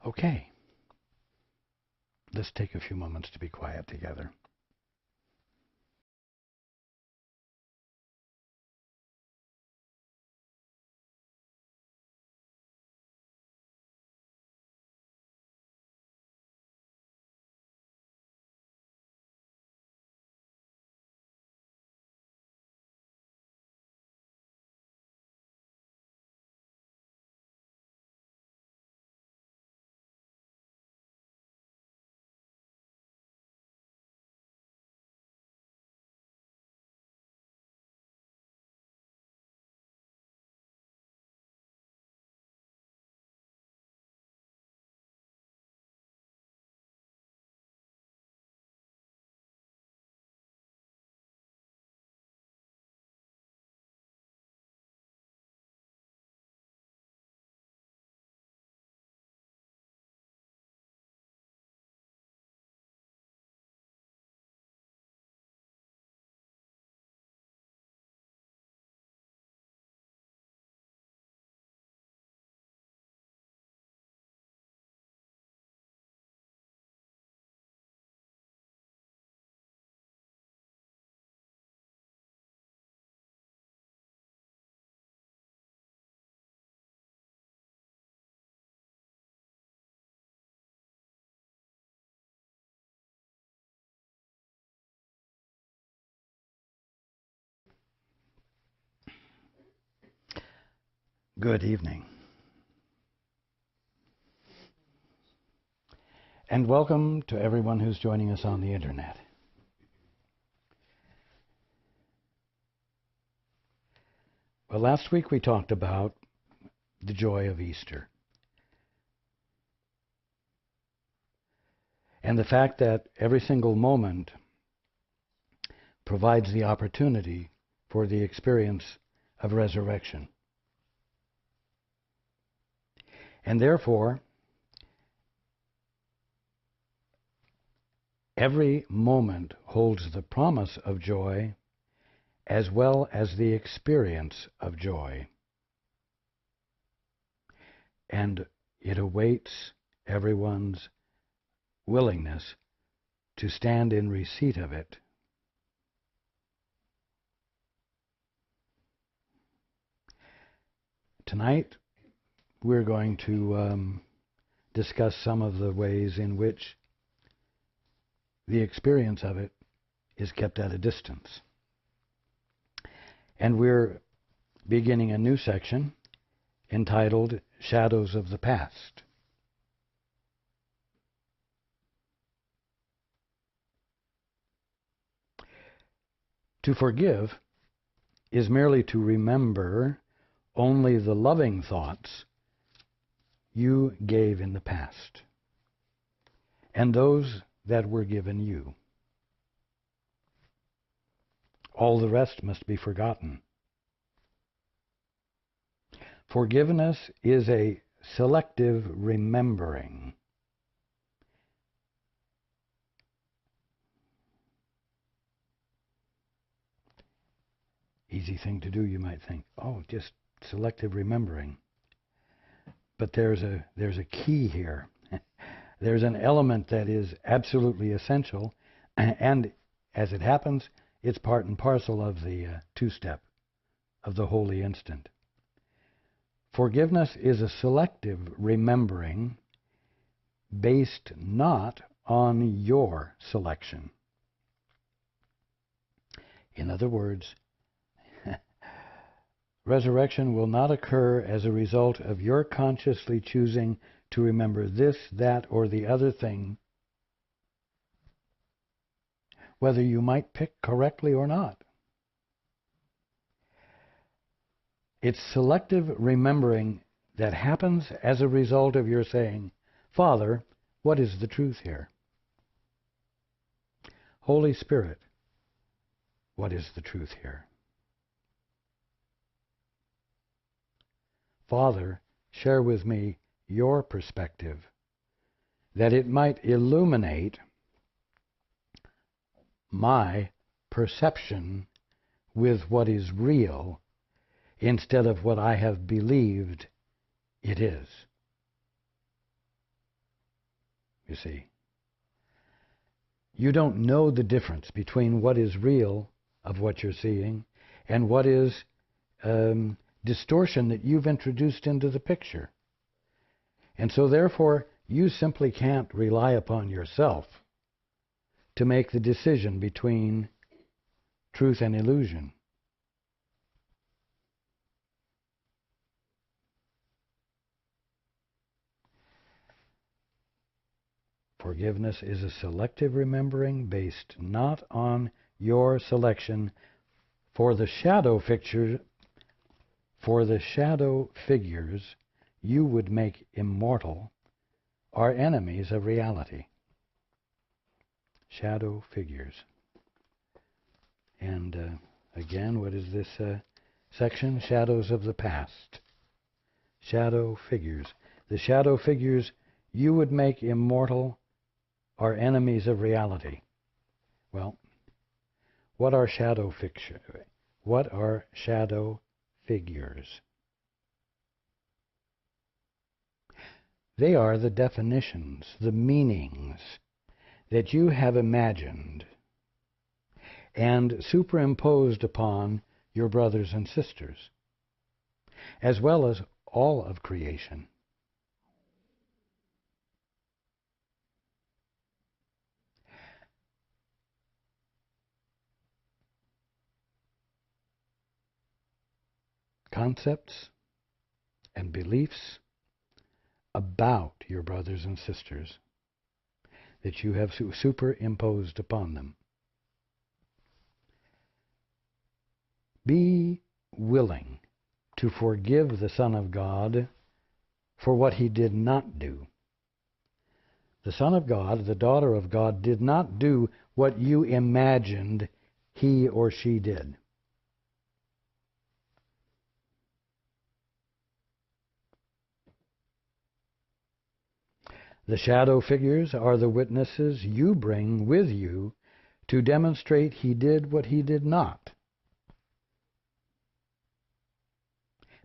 Okay, let's take a few moments to be quiet together. Good evening. And welcome to everyone who's joining us on the internet. Well, last week we talked about the joy of Easter. And the fact that every single moment provides the opportunity for the experience of resurrection. And therefore, every moment holds the promise of joy as well as the experience of joy. And it awaits everyone's willingness to stand in receipt of it. Tonight, we're going to discuss some of the ways in which the experience of it is kept at a distance. And we're beginning a new section entitled Shadows of the Past. To forgive is merely to remember only the loving thoughts you gave in the past, and those that were given you. All the rest must be forgotten. Forgiveness is a selective remembering. Easy thing to do, you might think. Oh, just selective remembering. But there's a key here. There's an element that is absolutely essential, and as it happens, it's part and parcel of the two-step of the holy instant. Forgiveness is a selective remembering based not on your selection. In other words, resurrection will not occur as a result of your consciously choosing to remember this, that, or the other thing, whether you might pick correctly or not. It's selective remembering that happens as a result of your saying, Father, what is the truth here? Holy Spirit, what is the truth here? Father, share with me your perspective, that it might illuminate my perception with what is real instead of what I have believed it is. you see. You don't know the difference between what is real of what you're seeing and what is distortion that you've introduced into the picture. And so therefore, you simply can't rely upon yourself to make the decision between truth and illusion. Forgiveness is a selective remembering based not on your selection for the shadow figures you would make immortal are enemies of reality. Shadow figures. And again, what is this section? Shadows of the past. Shadow figures. The shadow figures you would make immortal are enemies of reality. Well, what are shadow figures? What are shadow figures? They are the definitions, the meanings that you have imagined and superimposed upon your brothers and sisters, as well as all of creation. Concepts and beliefs about your brothers and sisters that you have superimposed upon them. Be willing to forgive the Son of God for what he did not do. The Son of God, the daughter of God, did not do what you imagined he or she did. The shadow figures are the witnesses you bring with you to demonstrate he did what he did not.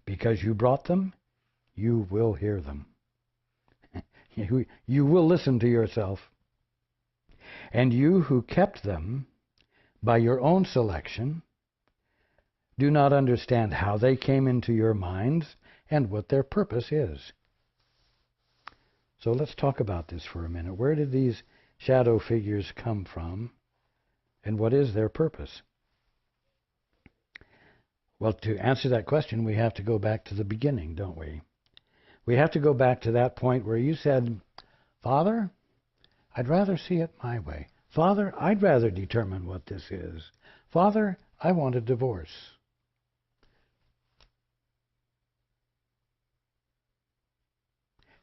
Because you brought them, you will hear them. You will listen to yourself. And you who kept them by your own selection do not understand how they came into your minds and what their purpose is. So let's talk about this for a minute. Where did these shadow figures come from, and what is their purpose? Well, to answer that question, we have to go back to the beginning, don't we? We have to go back to that point where you said, Father, I'd rather see it my way. Father, I'd rather determine what this is. Father, I want a divorce.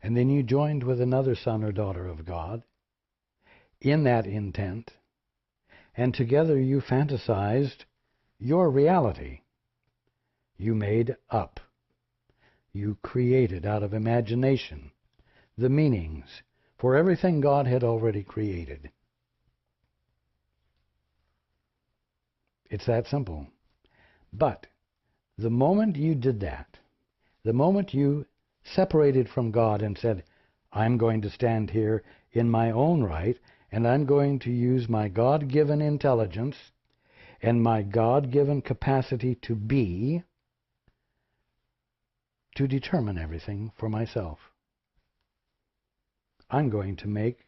And then you joined with another son or daughter of God in that intent, and together you fantasized your reality. You made up. You created out of imagination the meanings for everything God had already created. It's that simple. But the moment you did that, the moment you separated from God and said, I'm going to stand here in my own right, and I'm going to use my God-given intelligence and my God-given capacity to be to determine everything for myself. I'm going to make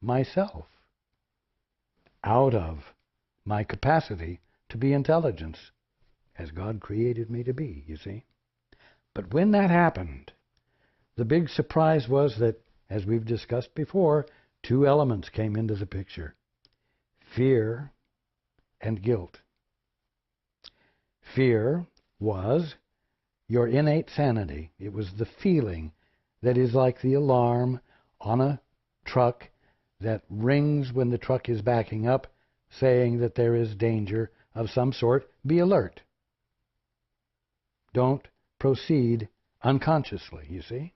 myself out of my capacity to be intelligence, as God created me to be, you see. But when that happened, the big surprise was that, as we've discussed before, two elements came into the picture: fear and guilt. Fear was your innate sanity. It was the feeling that is like the alarm on a truck that rings when the truck is backing up, saying that there is danger of some sort. Be alert. Don't proceed unconsciously, you see.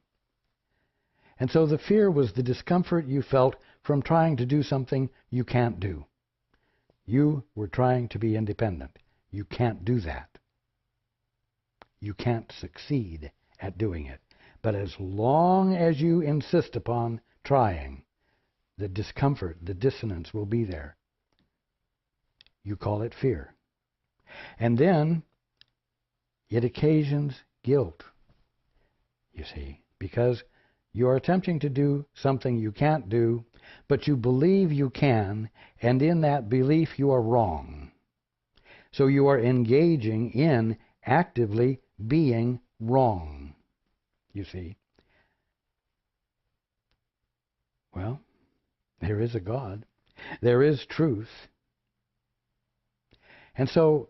And so the fear was the discomfort you felt from trying to do something you can't do. You were trying to be independent. You can't do that. You can't succeed at doing it. But as long as you insist upon trying, The discomfort, the dissonance will be there. You call it fear. And then it occasions guilt, you see, because you are attempting to do something you can't do, but you believe you can, and in that belief you are wrong. So you are engaging in actively being wrong, you see. Well, there is a God. There is truth. And so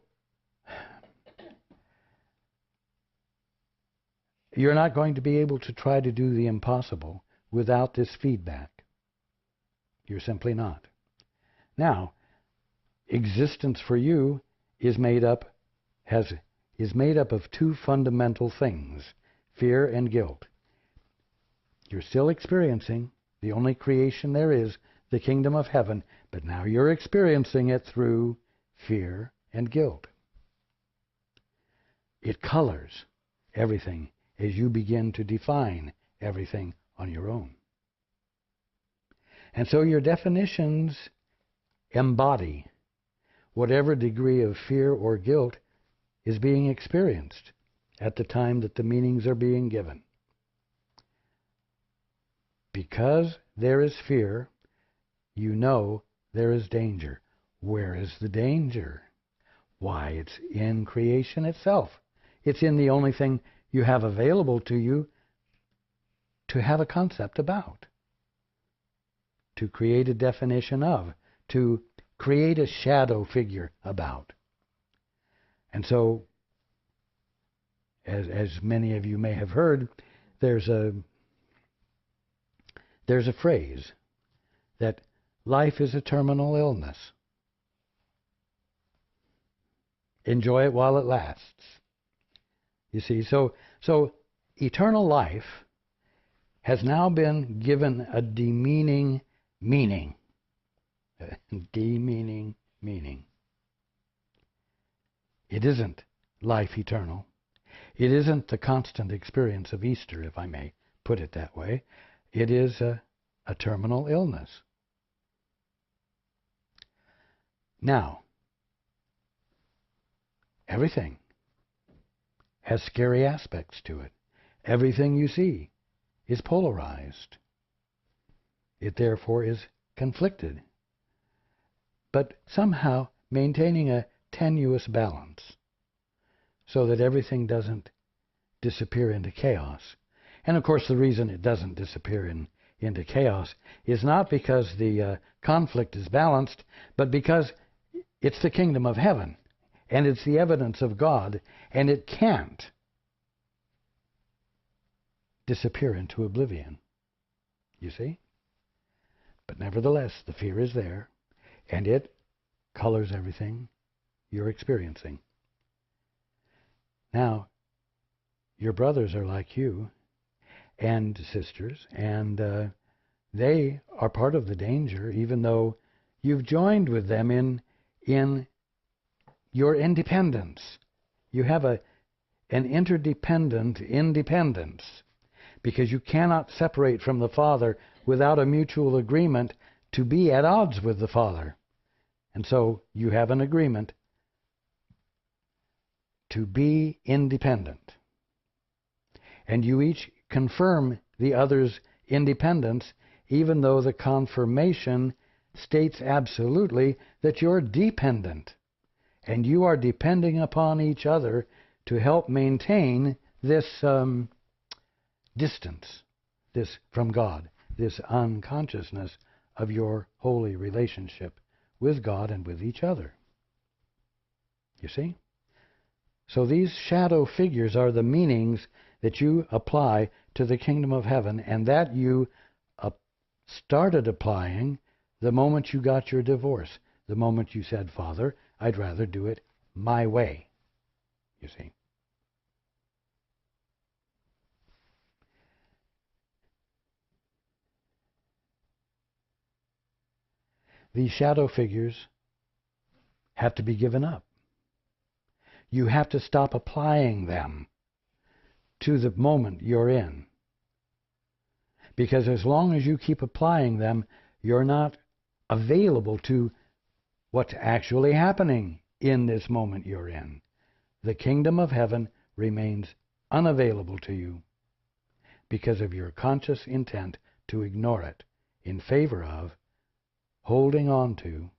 you're not going to be able to try to do the impossible without this feedback. You're simply not. Now, existence for you is made up of two fundamental things, fear and guilt. You're still experiencing the only creation there is, the kingdom of heaven, but now you're experiencing it through fear and guilt. It colors everything as you begin to define everything on your own. And so your definitions embody whatever degree of fear or guilt is being experienced at the time that the meanings are being given. Because there is fear, you know there is danger. Where is the danger? Why, it's in creation itself. It's in the only thing you have available to you to have a concept about, to create a definition of, to create a shadow figure about. And so, as many of you may have heard, there's a phrase that life is a terminal illness. Enjoy it while it lasts. You see, so eternal life has now been given a demeaning meaning. Demeaning meaning. It isn't life eternal. It isn't the constant experience of Easter, if I may put it that way. It is a terminal illness. Now, everything has scary aspects to it. Everything you see is polarized. It therefore is conflicted, but somehow maintaining a tenuous balance so that everything doesn't disappear into chaos. And of course the reason it doesn't disappear into chaos is not because the conflict is balanced, but because it's the kingdom of heaven, and it's the evidence of God, and it can't disappear into oblivion. You see? But nevertheless, the fear is there, and it colors everything you're experiencing. Now, your brothers are like you, and sisters, and they are part of the danger, even though you've joined with them in your independence. You have an interdependent independence, because you cannot separate from the Father without a mutual agreement to be at odds with the Father. And so you have an agreement to be independent. And you each confirm the other's independence, even though the confirmation states absolutely that you're dependent. And you are depending upon each other to help maintain this distance, this from God, this unconsciousness of your holy relationship with God and with each other. You see? So these shadow figures are the meanings that you apply to the kingdom of heaven, and that you started applying the moment you got your divorce, the moment you said, Father, I'd rather do it my way. You see? These shadow figures have to be given up. You have to stop applying them to the moment you're in. Because as long as you keep applying them, You're not available to what's actually happening in this moment you're in. The kingdom of heaven remains unavailable to you because of your conscious intent to ignore it in favor of holding on to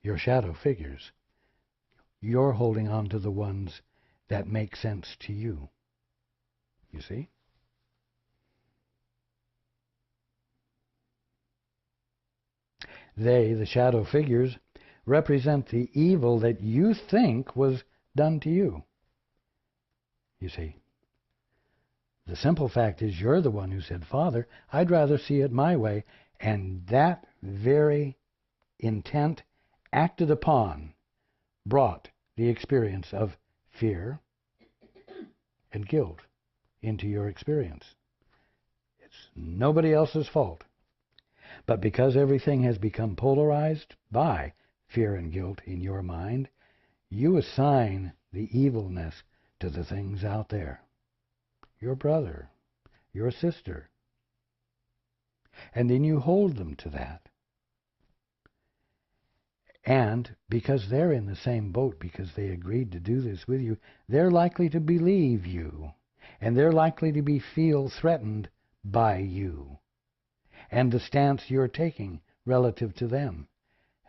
your shadow figures. You're holding on to the ones that make sense to you. You see? They, the shadow figures, represent the evil that you think was done to you. You see? The simple fact is you're the one who said, Father, I'd rather see it my way. And that very intent acted upon brought the experience of fear and guilt into your experience. It's nobody else's fault. But because everything has become polarized by fear and guilt in your mind, you assign the evilness to the things out there. Your brother, your sister. And then you hold them to that. And because they're in the same boat, because they agreed to do this with you, they're likely to believe you. And they're likely to feel threatened by you and the stance you're taking relative to them.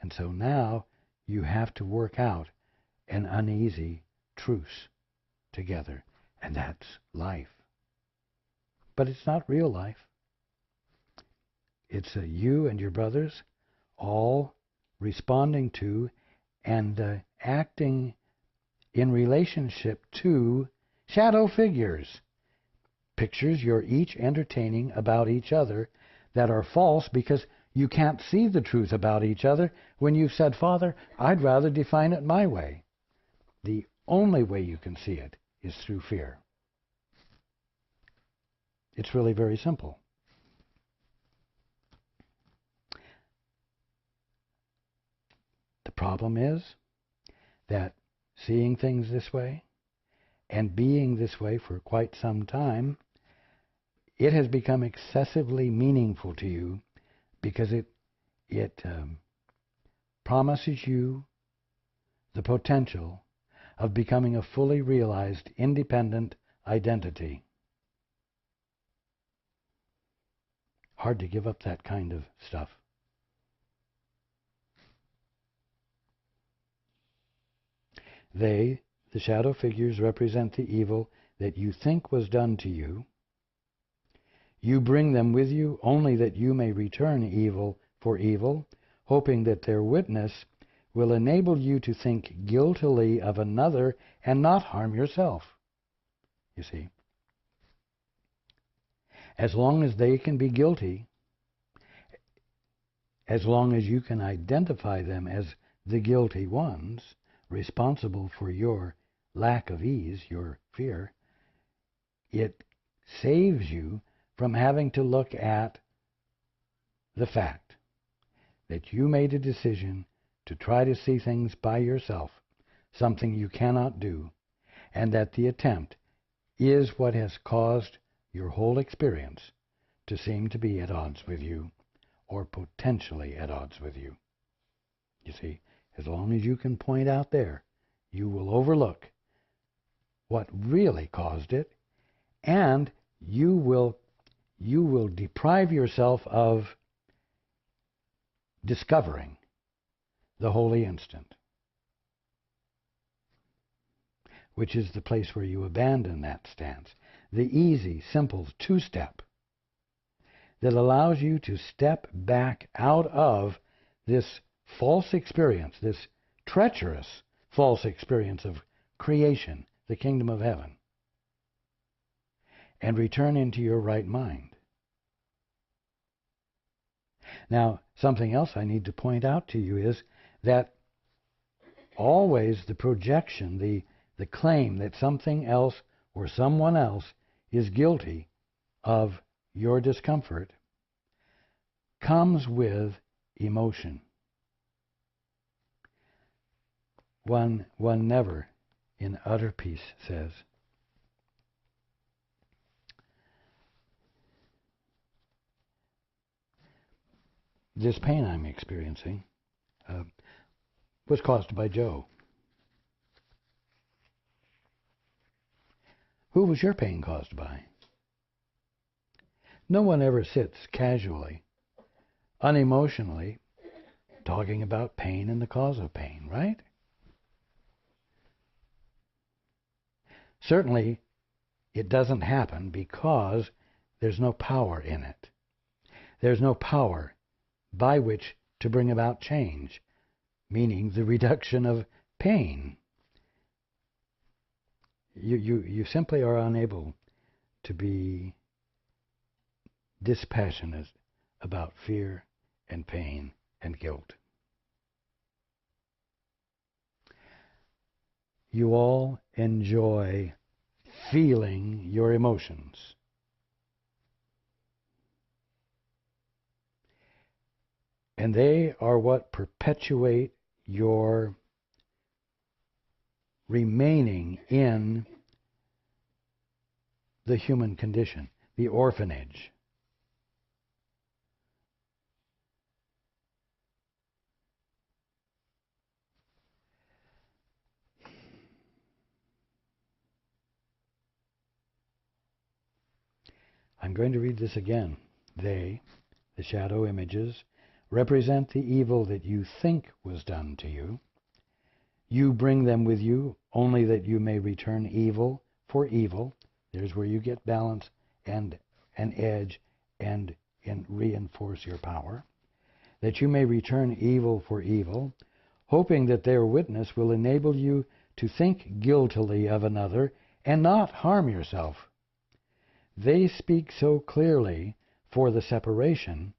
And so now you have to work out an uneasy truce together. And that's life. But it's not real life. It's you and your brothers all responding to and acting in relationship to shadow figures. Pictures you're each entertaining about each other that are false because you can't see the truth about each other when you've said, Father, I'd rather define it my way. The only way you can see it is through fear. It's really very simple. The problem is that seeing things this way and being this way for quite some time, it has become excessively meaningful to you because it promises you the potential of becoming a fully realized, independent identity. Hard to give up that kind of stuff. They, the shadow figures, represent the evil that you think was done to you. You bring them with you only that you may return evil for evil, hoping that their witness will enable you to think guiltily of another and not harm yourself. You see, as long as they can be guilty, as long as you can identify them as the guilty ones, responsible for your lack of ease, your fear, it saves you from having to look at the fact that you made a decision to try to see things by yourself, something you cannot do, and that the attempt is what has caused your whole experience to seem to be at odds with you, or potentially at odds with you. You see, as long as you can point out there, you will overlook what really caused it, and you will deprive yourself of discovering the holy instant, which is the place where you abandon that stance. The easy, simple two-step that allows you to step back out of this false experience, this treacherous false experience of creation, the kingdom of heaven, and return into your right mind. Now, something else I need to point out to you is that always the projection, the claim that something else or someone else is guilty of your discomfort comes with emotion. One never, in utter peace, says, this pain I'm experiencing was caused by Joe. Who was your pain caused by? No one ever sits casually, unemotionally, talking about pain and the cause of pain, right? Certainly, it doesn't happen because there's no power in it. There's no power by which to bring about change, meaning the reduction of pain. You simply are unable to be dispassionate about fear and pain and guilt. You all enjoy feeling your emotions. And they are what perpetuate your remaining in the human condition, the orphanage. I'm going to read this again. They, the shadow images, represent the evil that you think was done to you. You bring them with you only that you may return evil for evil. There's where you get balance and an edge and reinforce your power. That you may return evil for evil, hoping that their witness will enable you to think guiltily of another and not harm yourself. They speak so clearly for the separation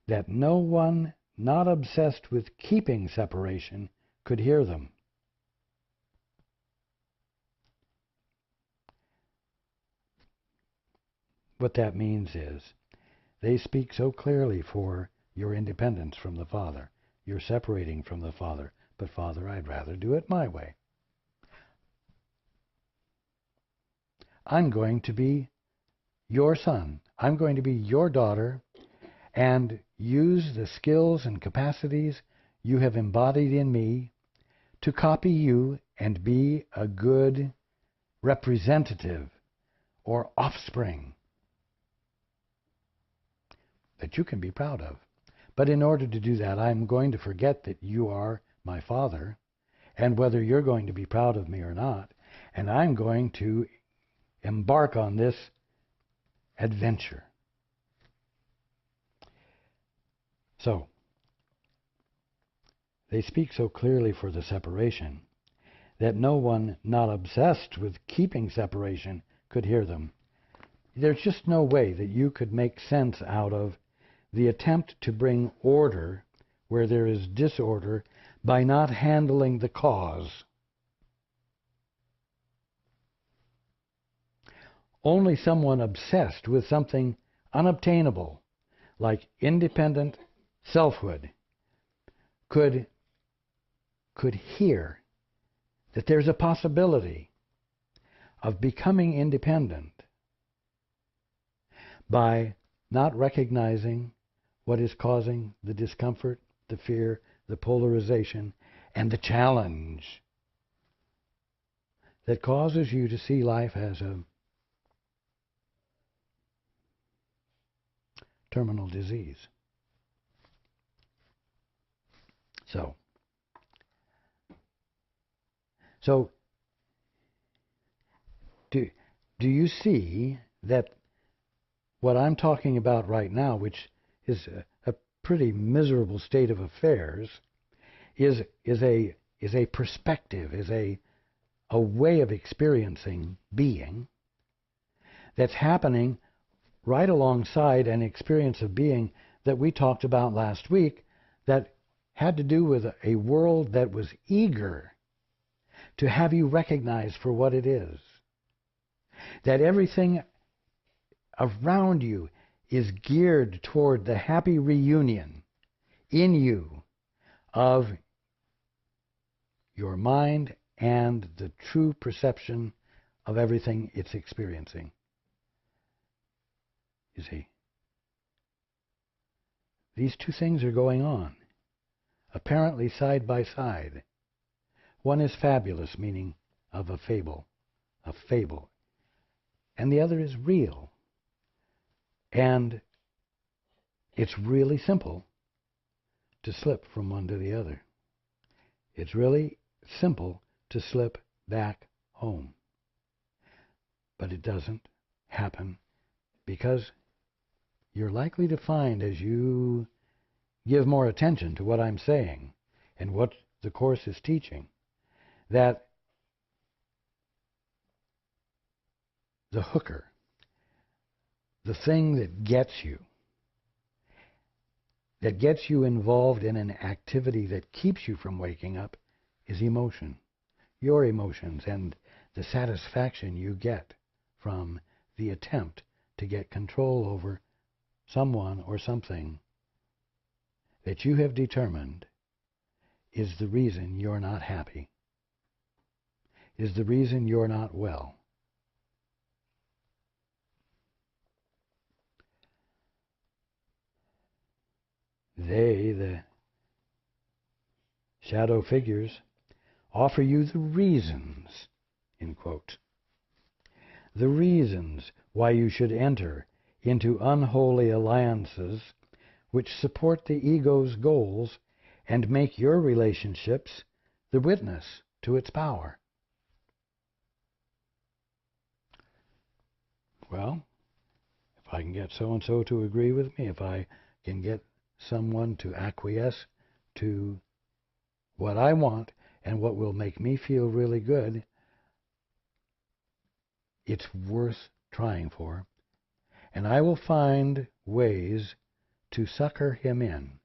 that no one not obsessed with keeping separation could hear them. What that means is they speak so clearly for your independence from the Father. You're separating from the Father. But Father, I'd rather do it my way. I'm going to be your son. I'm going to be your daughter and use the skills and capacities you have embodied in me to copy you and be a good representative or offspring that you can be proud of. But in order to do that, I'm going to forget that you are my Father and whether you're going to be proud of me or not, and I'm going to embark on this adventure. So, they speak so clearly for the separation that no one not obsessed with keeping separation could hear them. There's just no way that you could make sense out of the attempt to bring order where there is disorder by not handling the cause. Only someone obsessed with something unobtainable, like independent selfhood, could hear that there's a possibility of becoming independent by not recognizing what is causing the discomfort, the fear, the polarization, and the challenge that causes you to see life as a terminal disease. So do you see that what I'm talking about right now, which is a pretty miserable state of affairs, is a perspective, is a way of experiencing being that's happening right alongside an experience of being that we talked about last week that had to do with a world that was eager to have you recognized for what it is. That everything around you is geared toward the happy reunion in you of your mind and the true perception of everything it's experiencing. You see? these two things are going on, apparently side by side. One is fabulous, meaning of a fable, and the other is real. And it's really simple to slip from one to the other. It's really simple to slip back home. But it doesn't happen because you're likely to find, as you give more attention to what I'm saying and what the Course is teaching, that the hooker, the thing that gets you involved in an activity that keeps you from waking up, is emotion. Your emotions and the satisfaction you get from the attempt to get control over someone or something that you have determined is the reason you're not happy, is the reason you're not well. They, the shadow figures, offer you the reasons, in quote, the reasons why you should enter into unholy alliances which support the ego's goals and make your relationships the witness to its power. Well, if I can get so-and-so to agree with me, if I can get someone to acquiesce to what I want and what will make me feel really good, it's worth trying for. And I will find ways to sucker him in.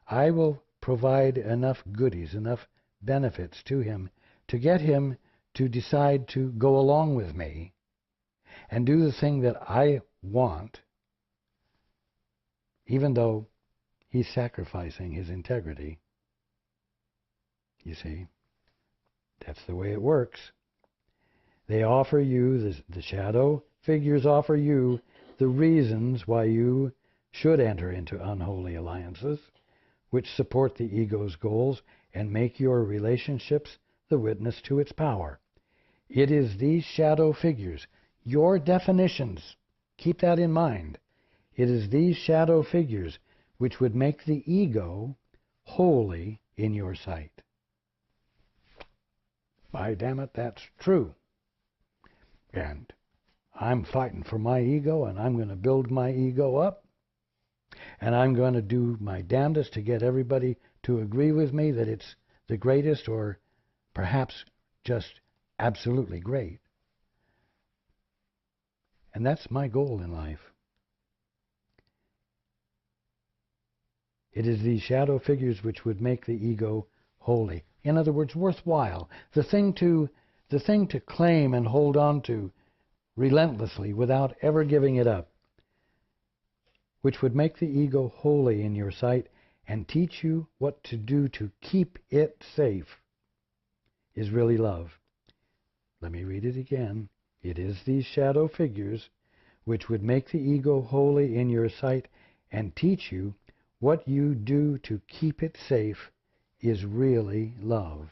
I will provide enough goodies, enough benefits to him to get him to decide to go along with me and do the thing that I want, even though he's sacrificing his integrity. You see, that's the way it works. They offer you, the shadow figures offer you the reasons why you should enter into unholy alliances which support the ego's goals and make your relationships the witness to its power. It is these shadow figures, your definitions, keep that in mind. It is these shadow figures which would make the ego holy in your sight. By damn it, that's true. And I'm fighting for my ego, and I'm going to build my ego up, and I'm going to do my damnedest to get everybody to agree with me that it's the greatest, or perhaps just absolutely great. And that's my goal in life. It is these shadow figures which would make the ego holy. In other words, worthwhile. The thing to claim and hold on to relentlessly without ever giving it up, which would make the ego holy in your sight and teach you what to do to keep it safe, is really love. Let me read it again. It is these shadow figures which would make the ego holy in your sight and teach you what you do to keep it safe is really love.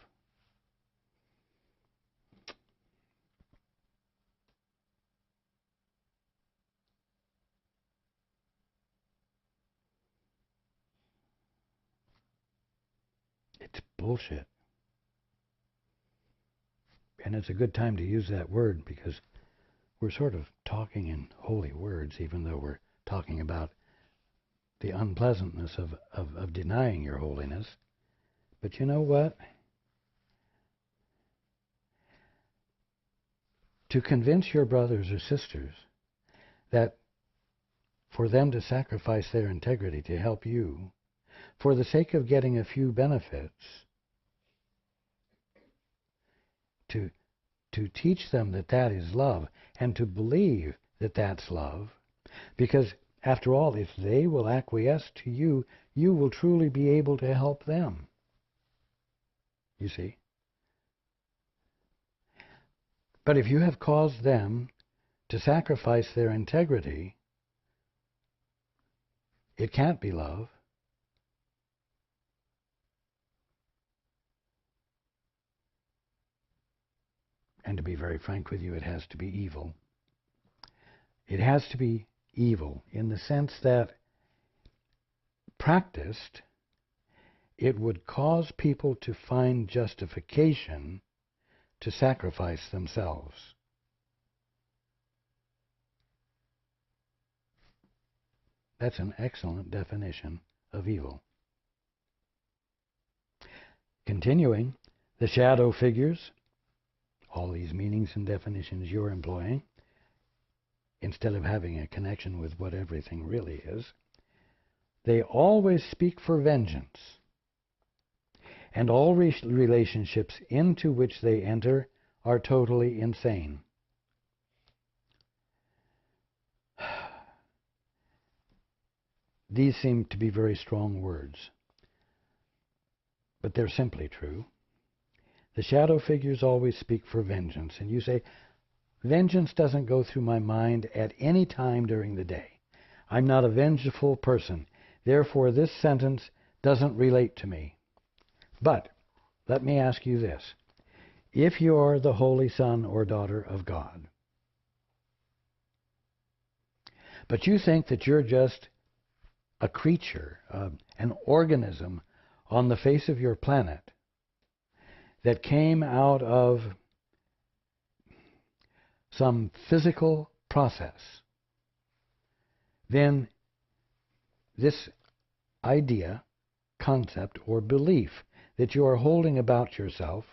It's bullshit. And it's a good time to use that word because we're sort of talking in holy words, even though we're talking about the unpleasantness of denying your holiness. But you know what? To convince your brothers or sisters that for them to sacrifice their integrity to help you, for the sake of getting a few benefits, to teach them that that is love, and to believe that that's love, because after all, if they will acquiesce to you, you will truly be able to help them. You see? But if you have caused them to sacrifice their integrity, it can't be love. And to be very frank with you, it has to be evil. It has to be evil in the sense that, practiced, it would cause people to find justification to sacrifice themselves. That's an excellent definition of evil. Continuing, the shadow figures, all these meanings and definitions you're employing, instead of having a connection with what everything really is, they always speak for vengeance, and all relationships into which they enter are totally insane. These seem to be very strong words, but they're simply true. The shadow figures always speak for vengeance, and you say, vengeance doesn't go through my mind at any time during the day. I'm not a vengeful person. Therefore, this sentence doesn't relate to me. But let me ask you this. If you're the holy son or daughter of God, but you think that you're just a creature, an organism on the face of your planet that came out of some physical process, then this idea, concept, or belief that you are holding about yourself,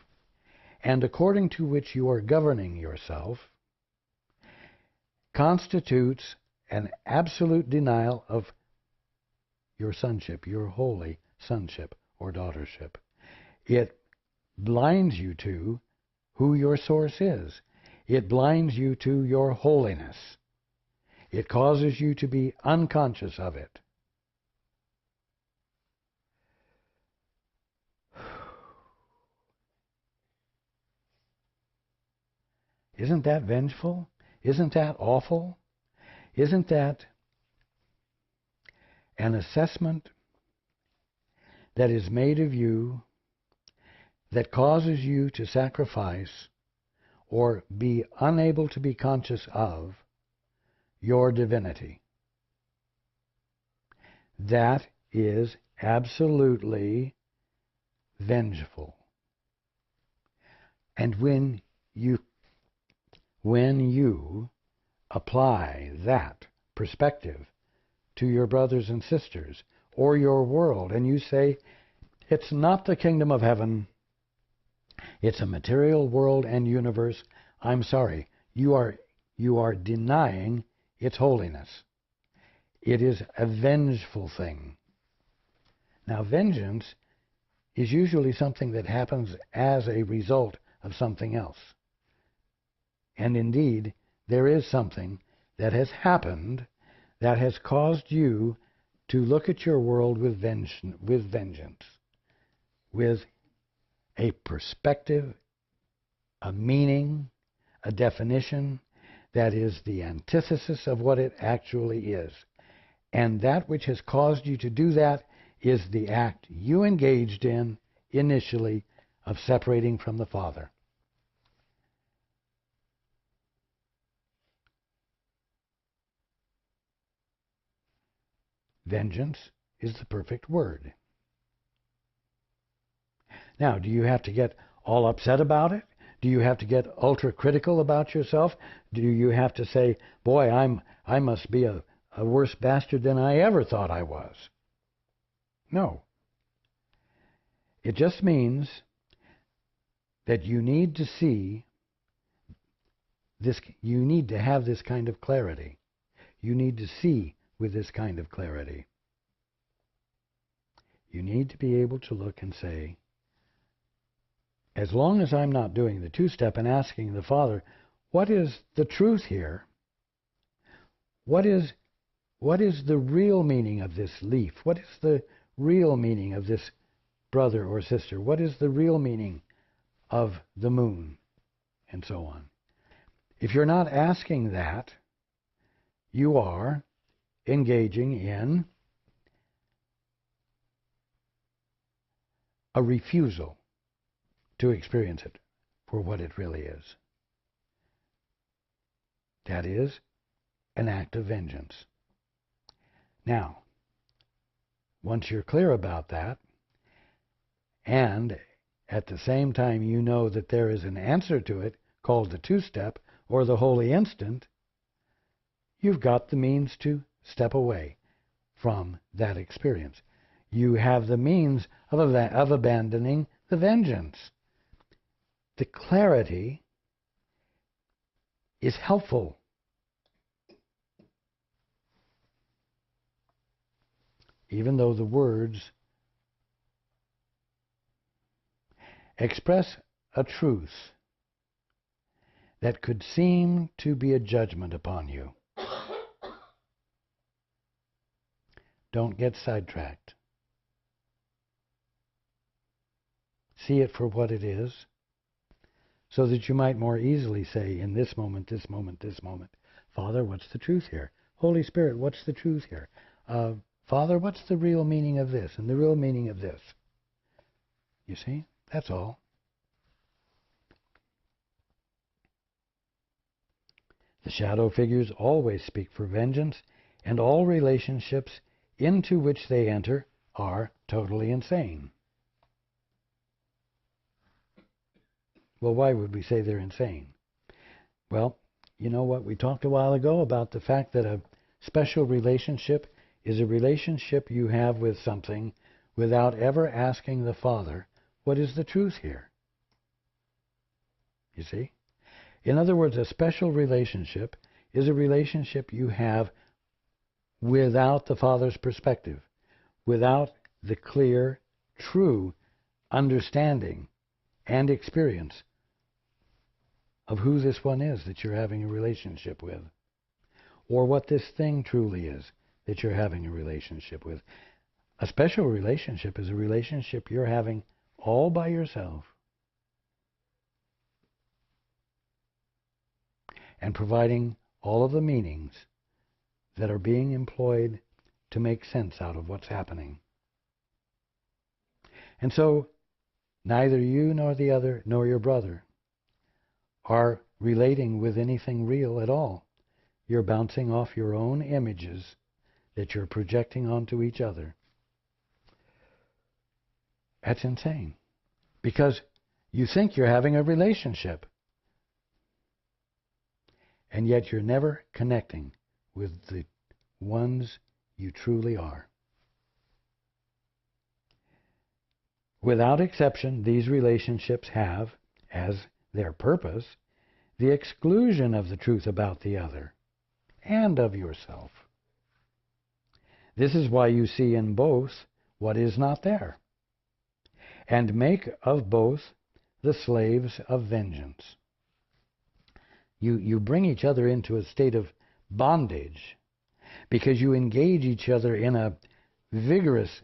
and according to which you are governing yourself, constitutes an absolute denial of your sonship, your holy sonship or daughtership. It blinds you to who your source is. It blinds you to your holiness. It causes you to be unconscious of it. Isn't that vengeful? Isn't that awful? Isn't that an assessment that is made of you that causes you to sacrifice or be unable to be conscious of your divinity? That is absolutely vengeful. And when you apply that perspective to your brothers and sisters or your world, and you say, it's not the kingdom of heaven, it's a material world and universe, I'm sorry, you are denying its holiness. It is a vengeful thing. Now, vengeance is usually something that happens as a result of something else. And indeed, there is something that has happened that has caused you to look at your world with vengeance, with a perspective, a meaning, a definition that is the antithesis of what it actually is. And that which has caused you to do that is the act you engaged in initially of separating from the Father. Vengeance is the perfect word. Now, do you have to get all upset about it? Do you have to get ultra-critical about yourself? Do you have to say, boy, I must be a worse bastard than I ever thought I was? No. It just means that you need to see this, you need to have this kind of clarity. You need to see with this kind of clarity. You need to be able to look and say, as long as I'm not doing the two-step and asking the Father, what is the truth here? What is the real meaning of this leaf? What is the real meaning of this brother or sister? What is the real meaning of the moon? And so on. If you're not asking that, you are engaging in a refusal to experience it for what it really is. That is an act of vengeance. Now, once you're clear about that, and at the same time you know that there is an answer to it called the two-step or the holy instant, you've got the means to step away from that experience. You have the means of abandoning the vengeance. The clarity is helpful. Even though the words express a truth that could seem to be a judgment upon you. Don't get sidetracked. See it for what it is, so that you might more easily say, in this moment, this moment, this moment, Father, what's the truth here? Holy Spirit, what's the truth here? Father, what's the real meaning of this and the real meaning of this? You see? That's all. The shadow figures always speak for vengeance, and all relationships into which they enter are totally insane. Well, why would we say they're insane? Well, you know what? We talked a while ago about the fact that a special relationship is a relationship you have with something without ever asking the Father, what is the truth here? You see? In other words, a special relationship is a relationship you have without the Father's perspective, without the clear, true understanding and experience of who this one is that you're having a relationship with, or what this thing truly is that you're having a relationship with. A special relationship is a relationship you're having all by yourself, and providing all of the meanings that are being employed to make sense out of what's happening. And so, neither you nor the other, nor your brother, are relating with anything real at all. You're bouncing off your own images that you're projecting onto each other. That's insane. Because you think you're having a relationship, and yet you're never connecting with the ones you truly are. Without exception, these relationships have, as their purpose, the exclusion of the truth about the other and of yourself. This is why you see in both what is not there, and make of both the slaves of vengeance. You bring each other into a state of bondage because you engage each other in a vigorous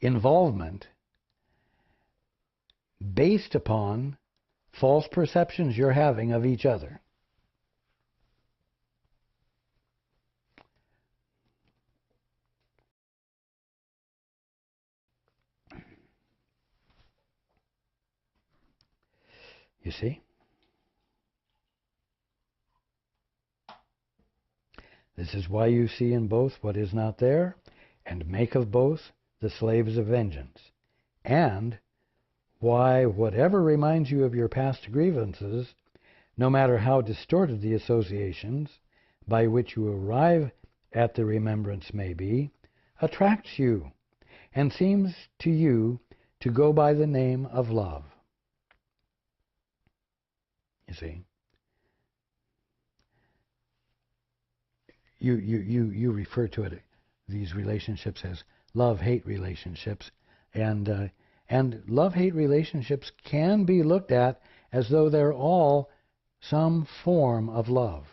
involvement based upon false perceptions you're having of each other. You see? This is why you see in both what is not there, and make of both the slaves of vengeance, and why whatever reminds you of your past grievances, no matter how distorted the associations by which you arrive at the remembrance may be, attracts you and seems to you to go by the name of love. You see? You refer to it, these relationships, as love-hate relationships, and love-hate relationships can be looked at as though they're all some form of love.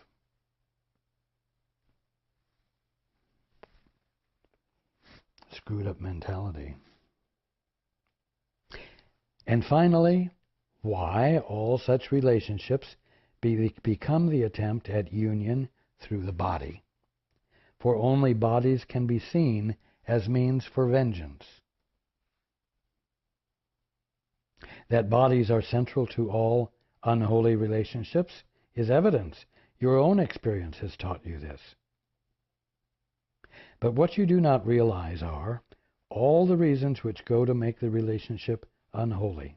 Screwed up mentality. And finally, why all such relationships become the attempt at union through the body. For only bodies can be seen as means for vengeance. That bodies are central to all unholy relationships is evidence Your own experience has taught you this. But what you do not realize are all the reasons which go to make the relationship unholy.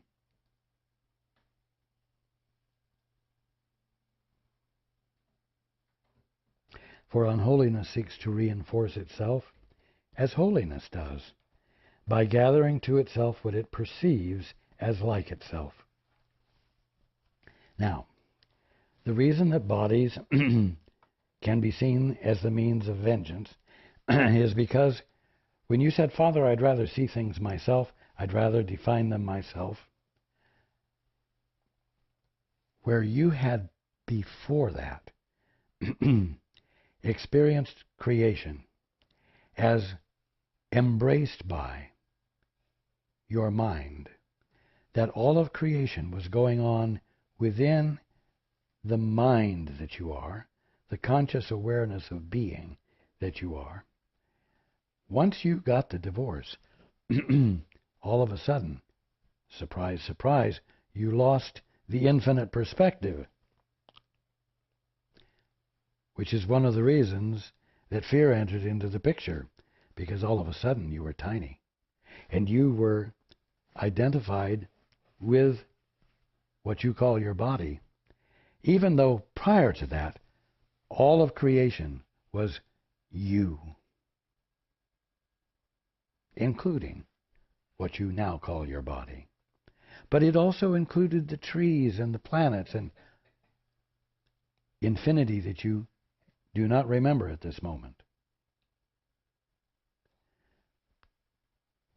For unholiness seeks to reinforce itself, as holiness does, by gathering to itself what it perceives as like itself. Now, the reason that bodies can be seen as the means of vengeance is because when you said, Father, I'd rather see things myself, I'd rather define them myself, where you had before that experienced creation as embraced by your mind, that all of creation was going on within the mind that you are, the conscious awareness of being that you are. Once you got the divorce, all of a sudden, surprise, surprise, you lost the infinite perspective, which is one of the reasons that fear entered into the picture, because all of a sudden you were tiny, and you were identified with what you call your body, even though prior to that, all of creation was you, including what you now call your body. But it also included the trees and the planets and infinity that you do not remember at this moment.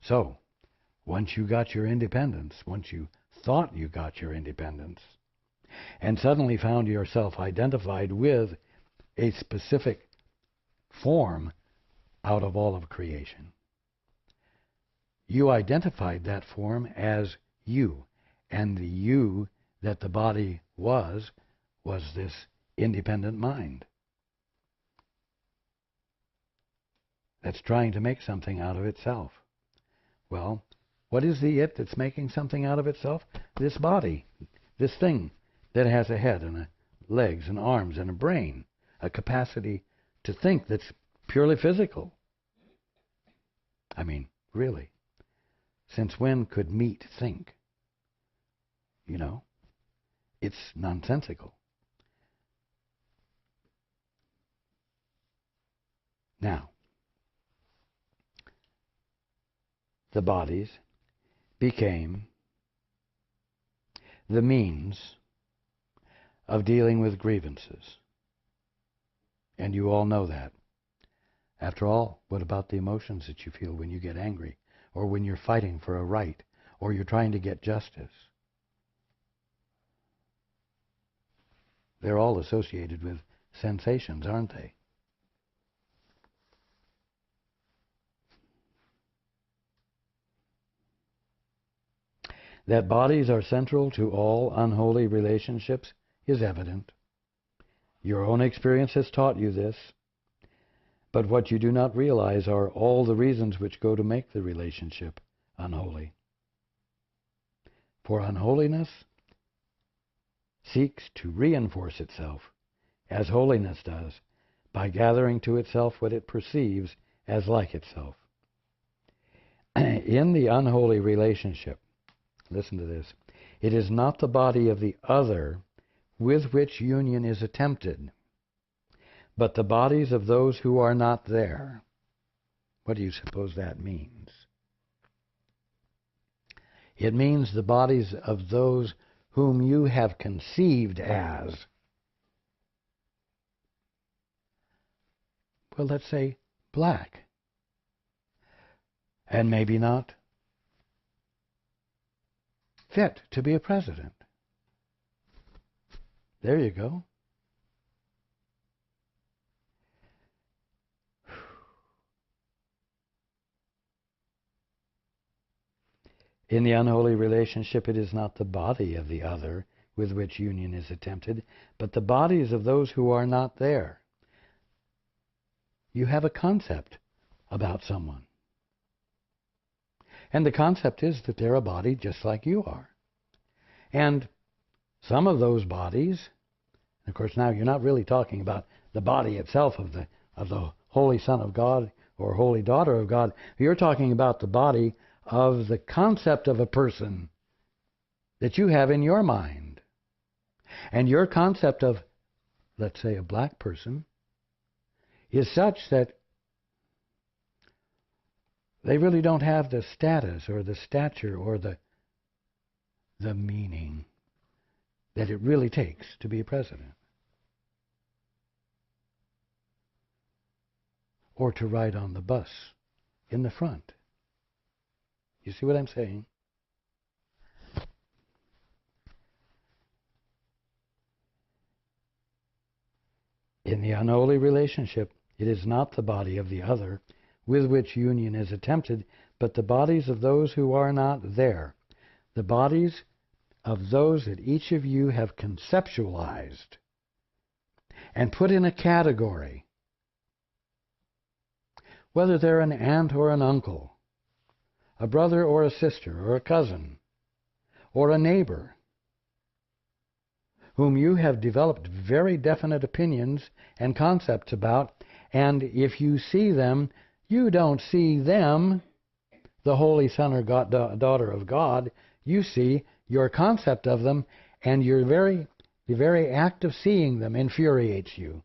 So, once you got your independence, once you thought you got your independence, and suddenly found yourself identified with a specific form out of all of creation, you identified that form as you, and the you that the body was this independent mind that's trying to make something out of itself. Well, what is the it that's making something out of itself? This body, this thing that has a head and legs and arms and a brain, a capacity to think that's purely physical. I mean, really. Since when could meat think? You know, it's nonsensical. Now, the bodies became the means of dealing with grievances. And you all know that. After all, what about the emotions that you feel when you get angry, or when you're fighting for a right, or you're trying to get justice? They're all associated with sensations, aren't they? That bodies are central to all unholy relationships is evident. Your own experience has taught you this. But what you do not realize are all the reasons which go to make the relationship unholy. For unholiness seeks to reinforce itself, as holiness does, by gathering to itself what it perceives as like itself. In the unholy relationship, listen to this, it is not the body of the other with which union is attempted, but the bodies of those who are not there. What do you suppose that means? It means the bodies of those whom you have conceived as, well, let's say black, and maybe not fit to be a president. There you go. In the unholy relationship, it is not the body of the other with which union is attempted, but the bodies of those who are not there. You have a concept about someone. And the concept is that they're a body just like you are. And some of those bodies Of course, now you're not really talking about the body itself of the Holy Son of God or Holy Daughter of God. You're talking about the body of the concept of a person that you have in your mind. And your concept of, let's say, a black person is such that they really don't have the status or the stature or the meaning that it really takes to be a president or to ride on the bus in the front. You see what I'm saying? In the unholy relationship, it is not the body of the other with which union is attempted, but the bodies of those who are not there, the bodies of those that each of you have conceptualized and put in a category, whether they're an aunt or an uncle, a brother or a sister or a cousin, or a neighbor, whom you have developed very definite opinions and concepts about, and if you see them, you don't see them, the Holy Son or Daughter of God. You see your concept of them, and the very act of seeing them infuriates you.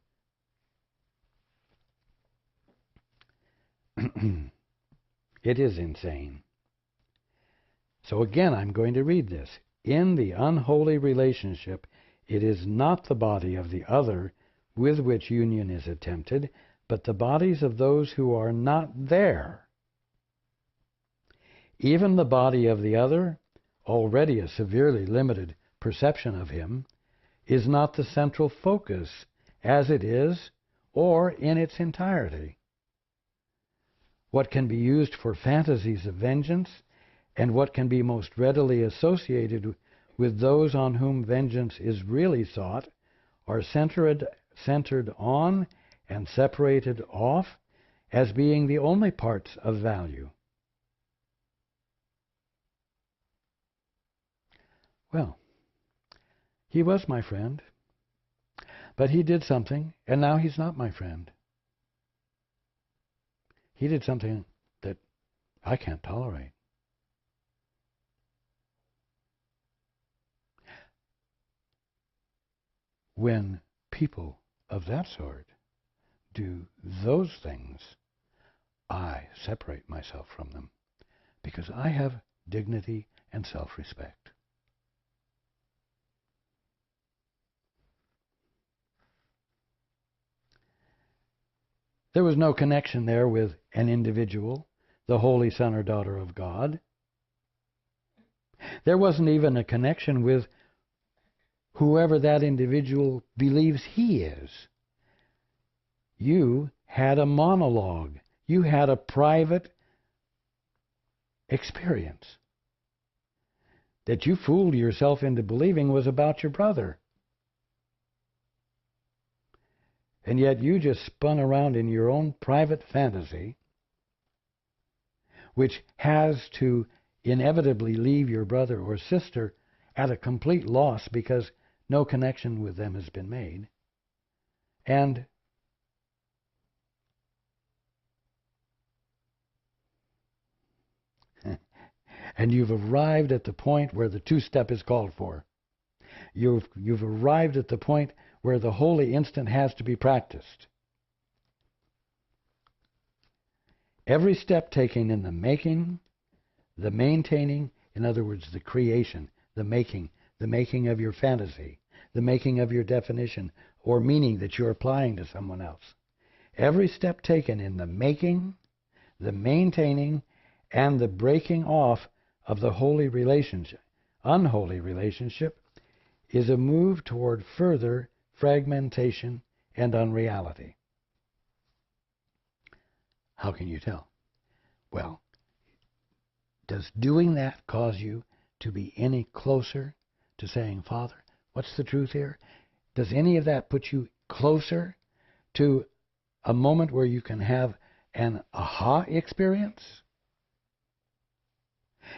It is insane. So again, I'm going to read this. In the unholy relationship, it is not the body of the other with which union is attempted, but the bodies of those who are not there. Even the body of the other, already a severely limited perception of him, is not the central focus as it is or in its entirety. What can be used for fantasies of vengeance and what can be most readily associated with those on whom vengeance is really sought are centered on and separated off as being the only parts of value. Well, he was my friend, but he did something, and now he's not my friend. He did something that I can't tolerate. When people of that sort do those things, I separate myself from them because I have dignity and self-respect. There was no connection there with an individual, the Holy Son or Daughter of God. There wasn't even a connection with whoever that individual believes he is. You had a monologue. You had a private experience that you fooled yourself into believing was about your brother. And yet you just spun around in your own private fantasy, which has to inevitably leave your brother or sister at a complete loss because no connection with them has been made. And you've arrived at the point where the two-step is called for. You've arrived at the point where the holy instant has to be practiced. Every step taken in the making, the maintaining, in other words, the creation, the making of your fantasy, the making of your definition or meaning that you're applying to someone else. Every step taken in the making, the maintaining, and the breaking off of the holy relationship, unholy relationship, is a move toward further fragmentation and unreality. How can you tell? Well, does doing that cause you to be any closer to saying, Father, what's the truth here? Does any of that put you closer to a moment where you can have an aha experience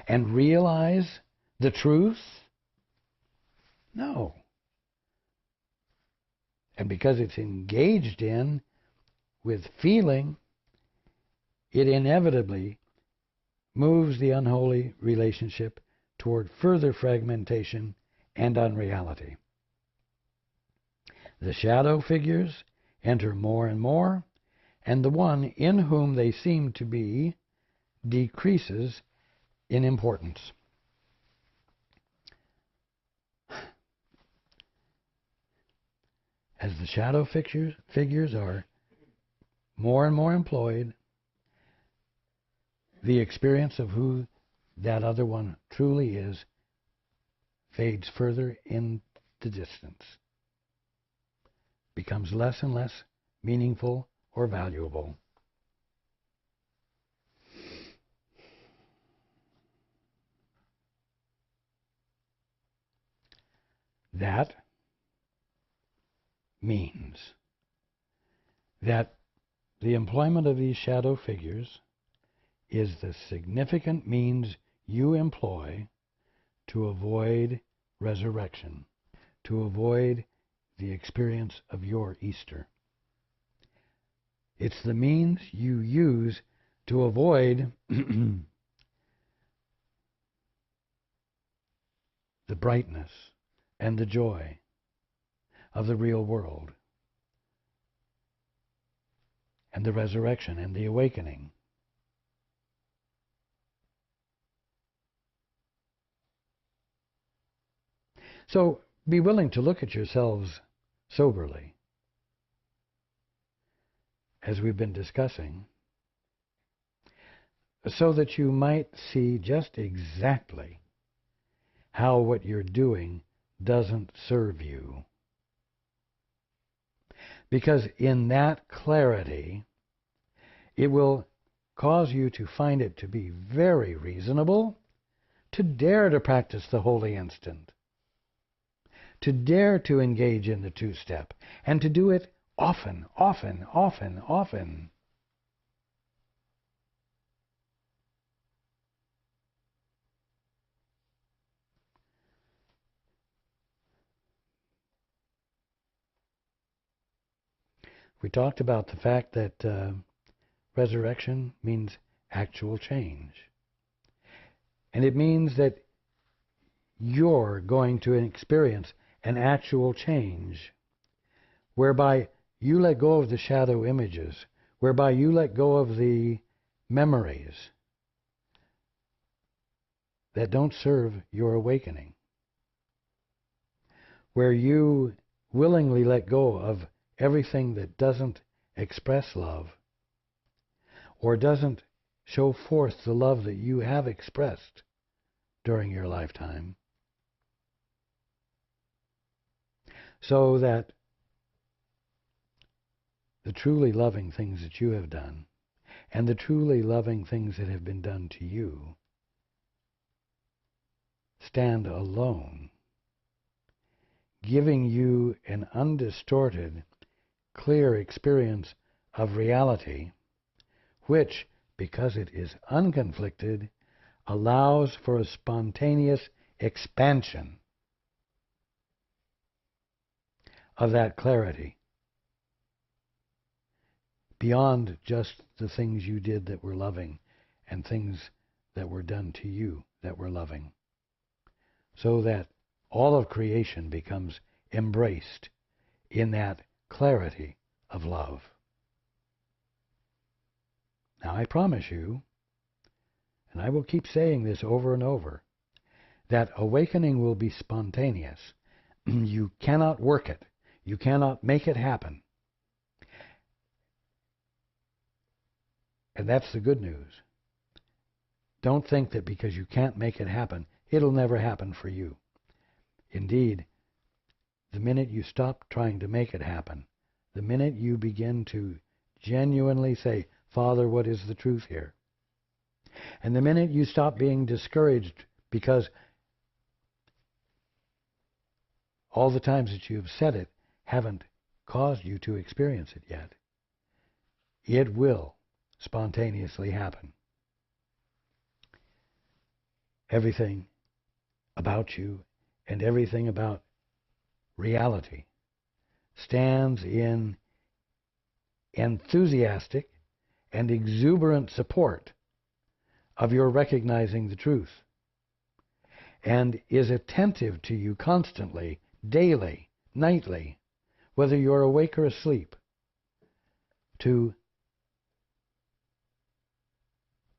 and realize the truth? No. And because it's engaged in with feeling, it inevitably moves the unholy relationship toward further fragmentation and unreality. The shadow figures enter more and more, and the one in whom they seem to be decreases in importance. As the shadow figures are more and more employed, the experience of who that other one truly is fades further in the distance, becomes less and less meaningful or valuable. That means that the employment of these shadow figures is the significant means you employ to avoid resurrection, to avoid the experience of your Easter. It's the means you use to avoid the brightness and the joy of the real world and the resurrection and the awakening. So be willing to look at yourselves soberly, as we've been discussing, so that you might see just exactly how what you're doing doesn't serve you. Because in that clarity, it will cause you to find it to be very reasonable to dare to practice the holy instant, to dare to engage in the two-step, and to do it often, often, often, often. We talked about the fact that resurrection means actual change. And it means that you're going to experience an actual change whereby you let go of the shadow images, whereby you let go of the memories that don't serve your awakening, where you willingly let go of everything that doesn't express love or doesn't show forth the love that you have expressed during your lifetime, so that the truly loving things that you have done and the truly loving things that have been done to you stand alone, giving you an undistorted, clear experience of reality, which, because it is unconflicted, allows for a spontaneous expansion of that clarity beyond just the things you did that were loving and things that were done to you that were loving, so that all of creation becomes embraced in that clarity of love. Now, I promise you, and I will keep saying this over and over, that awakening will be spontaneous. You cannot work it. You cannot make it happen. And that's the good news. Don't think that because you can't make it happen, it'll never happen for you. Indeed, the minute you stop trying to make it happen, the minute you begin to genuinely say, Father, what is the truth here? And the minute you stop being discouraged because all the times that you've said it haven't caused you to experience it yet, it will spontaneously happen. Everything about you and everything about reality stands in enthusiastic and exuberant support of your recognizing the truth, and is attentive to you constantly, daily, nightly, whether you're awake or asleep, to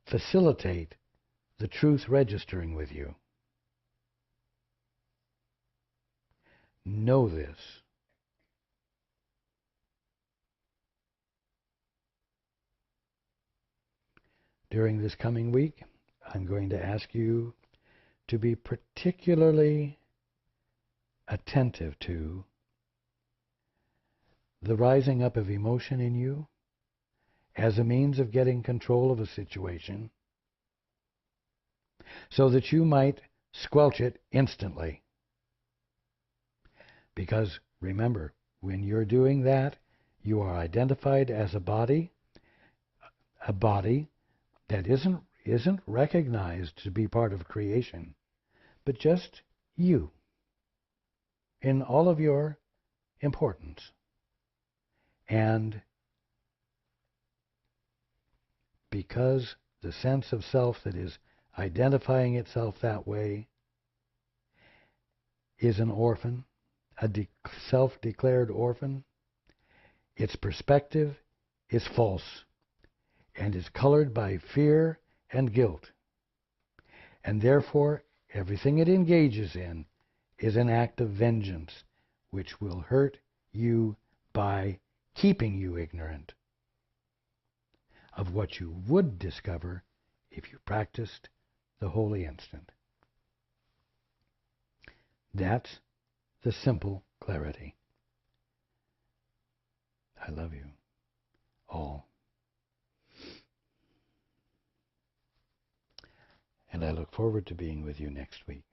facilitate the truth registering with you. Know this. During this coming week, I'm going to ask you to be particularly attentive to the rising up of emotion in you as a means of getting control of a situation so that you might squelch it instantly. Because remember, when you're doing that, you are identified as a body that isn't recognized to be part of creation, but just you in all of your importance. And because the sense of self that is identifying itself that way is an orphan, a self-declared orphan, its perspective is false and is colored by fear and guilt. And therefore, everything it engages in is an act of vengeance, which will hurt you by keeping you ignorant of what you would discover if you practiced the holy instant. That's the simple clarity. I love you all. And I look forward to being with you next week.